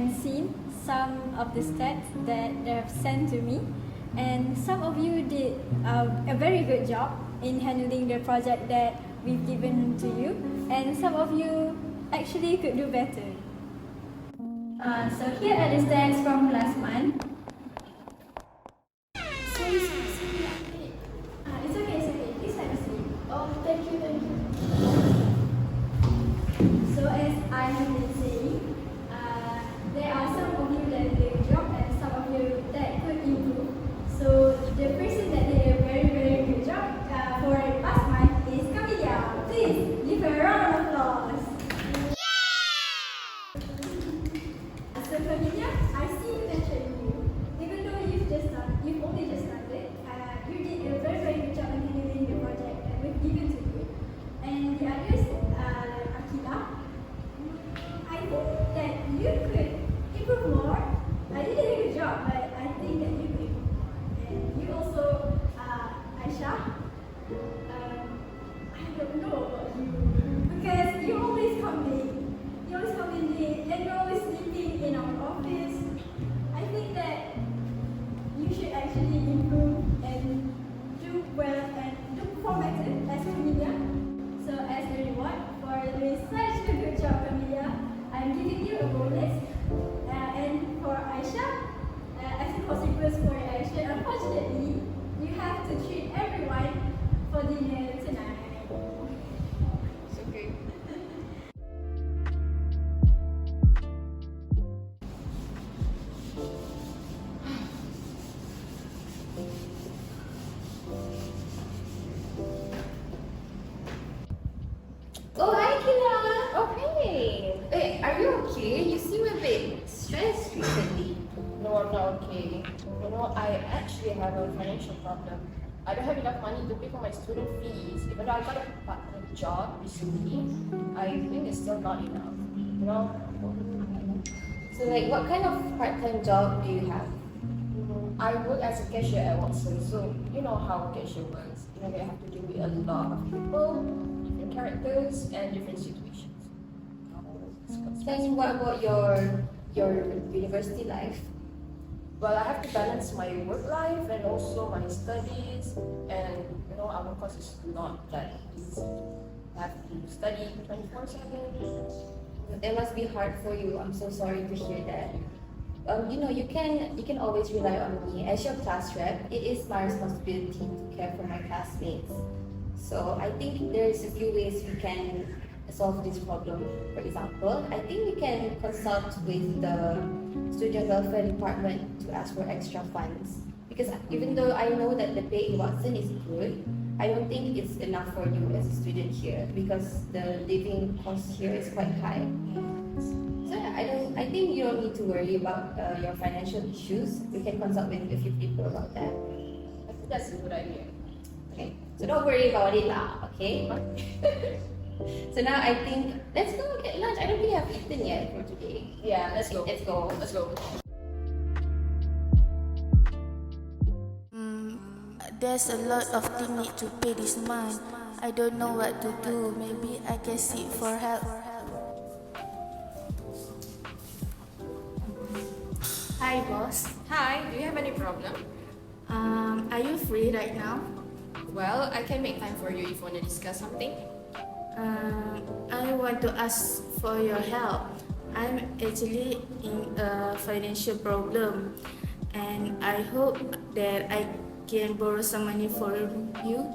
and seen some of the stats that they have sent to me, and some of you did a very good job in handling the project that we've given to you, and some of you actually could do better. So here are the stats from last month. Sorry. It's okay. Please have a seat. Oh, thank you. So as I have been saying, there are some of you that did a good job and some of you that could improve. So the person that did a very good job for last month is Camilla. Please give her a round of applause. So Camilla, I see you mentioned you. Even though you've only just started, you did a very good job in handling the project that we've given to you. And the others, like Akila, I think that you could improve more. I did a good job, but I think that you could improve more. And you also, Aisha, I don't know about you because you always come late. You always come in late, and you're always sleeping in our office. I think that you should actually improve and do well and do perform better as Camilla. So as a reward for doing such a good job, Camilla, I'm giving you a bonus. And for Aisha, as a consequence for Aisha, unfortunately, you have to treat everyone for dinner tonight. It's okay. Oh, hi, Kila. Oh, hey. Hey, are you okay? You seem a bit stressed recently. No, I'm not okay. You know, I actually have a financial problem. I don't have enough money to pay for my student fees. Even though I got a part-time job recently, I think it's still not enough. You know? So, like, what kind of part-time job do you have? I work as a cashier at Watson, so you know how cashier works. You know, they have to deal with a lot of people, different characters, and different situations. Then what about your university life? Well, I have to balance my work life and also my studies, and you know, our course is not that easy. I have to study 24/7. That must be hard for you. I'm so sorry to hear that. You can always rely on me as your class rep. It is my responsibility to care for my classmates. So I think there's a few ways we can solve this problem. For example, I think we can consult with the student welfare department to ask for extra funds. Because even though I know that the pay in Watson is good, I don't think it's enough for you as a student here because the living cost here is quite high. So I think you don't need to worry about your financial issues. We can consult with a few people about that. I think that's a good idea. Okay, so don't worry about it lah, okay? So now I think, let's go get lunch. I don't think I've eaten yet for today. Yeah, let's go. Let's go. Let's go. There's a lot of things need to pay this month. I don't know what to do. Maybe I can seek for help. Hi, boss. Hi, do you have any problem? Are you free right now? Well, I can make time for you if you want to discuss something. I want to ask for your help. I'm actually in a financial problem, and I hope that I can borrow some money from you.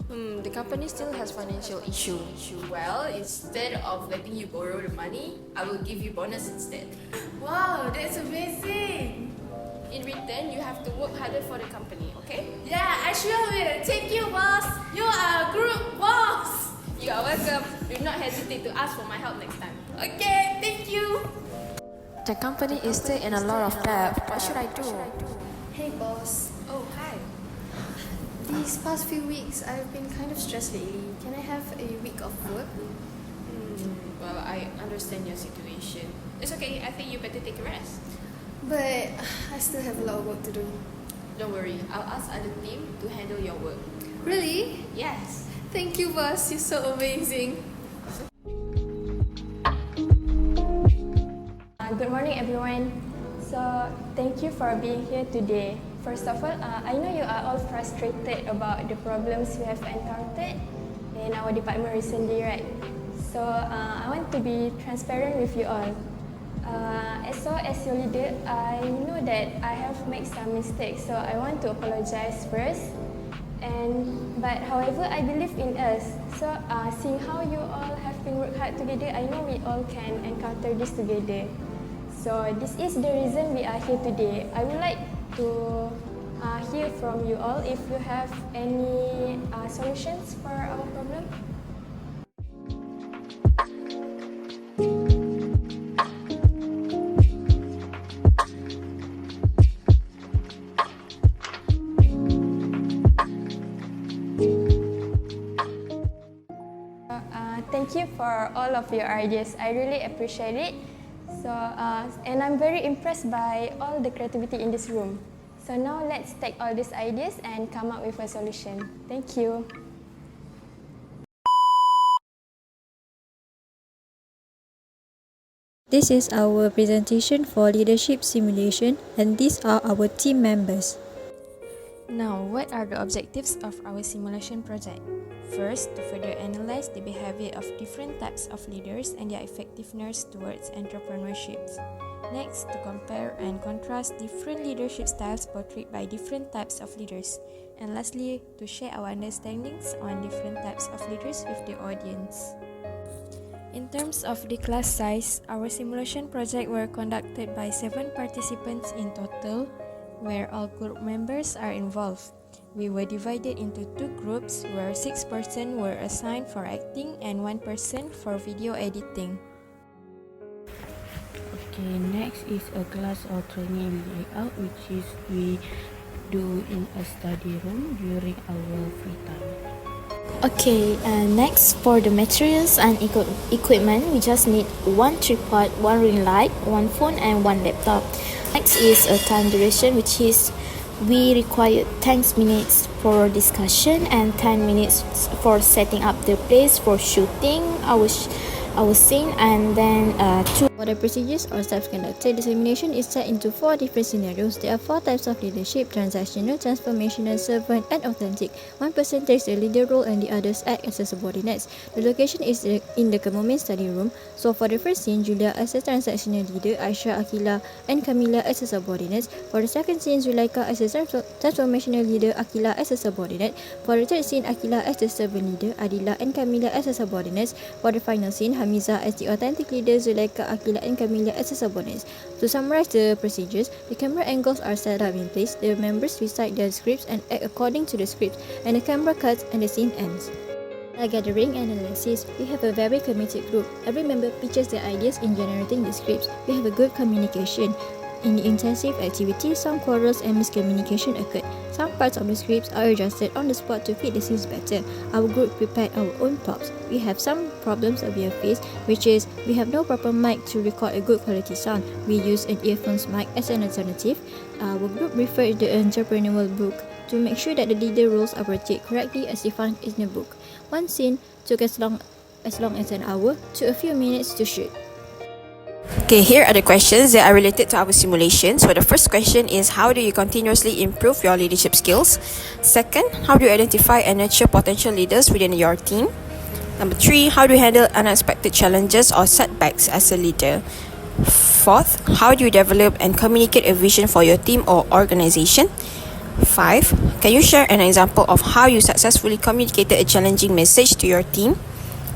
The company still has financial issue. Well, instead of letting you borrow the money, I will give you bonus instead. Wow, that's amazing! In return, you have to work harder for the company, okay? Yeah, I sure will. Thank you, boss. You are a good boss. You are welcome. Do not hesitate to ask for my help next time. Okay, thank you. The company is still in a lot of debt. What should I do? Hey boss, Oh, hi. these past few weeks I've been kind of stressed lately. Can I have a week of work? Well, I understand your situation. It's okay. I think you better take a rest. But I still have a lot of work to do. Don't worry. I'll ask other team to handle your work. Really? Yes. Thank you boss, you're so amazing. Good morning, everyone. So, thank you for being here today. First of all, I know you are all frustrated about the problems we have encountered in our department recently, right? So, I want to be transparent with you all. As your leader, I know that I have made some mistakes, so I want to apologize first. But however, I believe in us. So, seeing how you all have been work hard together, I know we all can encounter this together. So, this is the reason we are here today. I would like to hear from you all if you have any solutions for our problem. Thank you for all of your ideas. I really appreciate it. So, and I'm very impressed by all the creativity in this room. So now let's take all these ideas and come up with a solution. Thank you. This is our presentation for leadership simulation, and these are our team members. Now, what are the objectives of our simulation project? First, to further analyze the behavior of different types of leaders and their effectiveness towards entrepreneurship. Next, to compare and contrast different leadership styles portrayed by different types of leaders. And lastly, to share our understandings on different types of leaders with the audience. In terms of the class size, our simulation project were conducted by 7 participants in total, where all group members are involved. We were divided into 2 groups where 6 persons were assigned for acting and 1 person for video editing. Okay, next is a class or training layout, which is we do in a study room during our free time. Okay, next for the materials and equipment, we just need 1 tripod, 1 ring light, 1 phone and 1 laptop. Next is a time duration, which is we require 10 minutes for discussion and 10 minutes for setting up the place for shooting our scene, and then 2. For the procedures or steps conducted, the simulation is set into 4 different scenarios. There are 4 types of leadership: transactional, transformational, servant, and authentic. One person takes the leader role and the others act as the subordinates. The location is in the Kemumin study room. So for the first scene, Julia as a transactional leader, Aisha, Akila, and Camila as a subordinates. For the second scene, Zulaika as a transformational leader, Akila as a subordinate. For the third scene, Akila as the servant leader, Adila and Camila as a subordinates. For the final scene, Hamiza as the authentic leader, Zulaika, Akila and Camila as a subordinates. To summarize the procedures, the camera angles are set up in place, the members recite their scripts and act according to the script, and the camera cuts and the scene ends. Gathering and analysis, we have a very committed group. Every member pitches their ideas in generating the scripts. We have a good communication. In the intensive activity, some quarrels and miscommunication occurred. Some parts of the scripts are adjusted on the spot to fit the scenes better. Our group prepared our own props. We have some problems that we have faced, which is we have no proper mic to record a good quality sound. We use an earphones mic as an alternative. Our group referred to the Entrepreneurial book to make sure that the leader roles are portrayed correctly as defined in the book. One scene took as long as an hour to a few minutes to shoot. Okay, here are the questions that are related to our simulation. So the first question is, how do you continuously improve your leadership skills? Second, how do you identify and nurture potential leaders within your team? Number 3, how do you handle unexpected challenges or setbacks as a leader? Fourth, how do you develop and communicate a vision for your team or organization? 5, can you share an example of how you successfully communicated a challenging message to your team?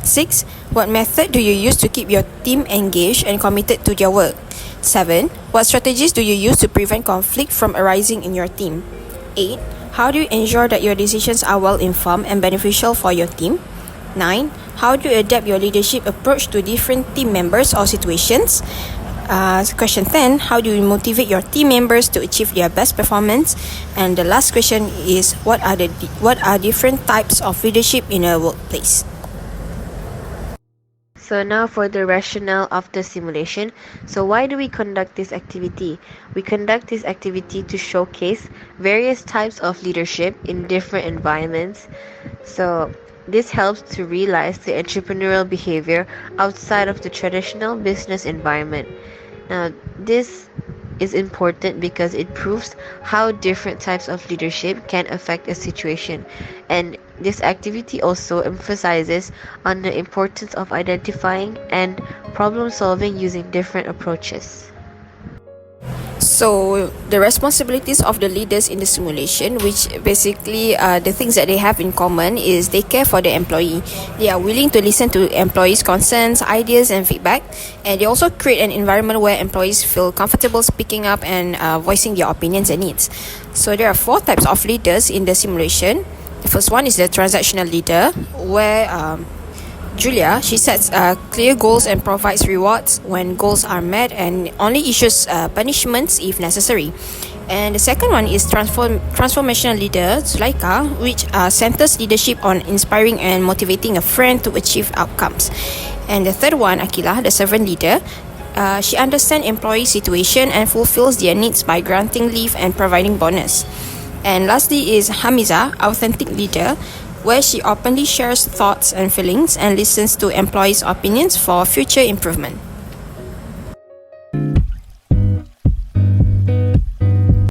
6, what method do you use to keep your team engaged and committed to their work? 7, what strategies do you use to prevent conflict from arising in your team? 8, how do you ensure that your decisions are well informed and beneficial for your team? 9, how do you adapt your leadership approach to different team members or situations? Question 10, how do you motivate your team members to achieve their best performance? And the last question is, what are different types of leadership in a workplace? So now for the rationale of the simulation. So why do we conduct this activity? We conduct this activity to showcase various types of leadership in different environments. So this helps to realize the entrepreneurial behavior outside of the traditional business environment. Now, this is important because it proves how different types of leadership can affect a situation, and this activity also emphasizes on the importance of identifying and problem solving using different approaches. So the responsibilities of the leaders in the simulation, which basically the things that they have in common is they care for the employee. They are willing to listen to employees' concerns, ideas and feedback, and they also create an environment where employees feel comfortable speaking up and voicing their opinions and needs. So there are 4 types of leaders in the simulation. The first one is the transactional leader, where Julia, she sets clear goals and provides rewards when goals are met and only issues punishments if necessary. And the second one is transformational leader, Zulaika, which centers leadership on inspiring and motivating a friend to achieve outcomes. And the third one, Akila, the servant leader, she understands employee situation and fulfills their needs by granting leave and providing bonus. And lastly is Hamiza, authentic leader, where she openly shares thoughts and feelings and listens to employees' opinions for future improvement.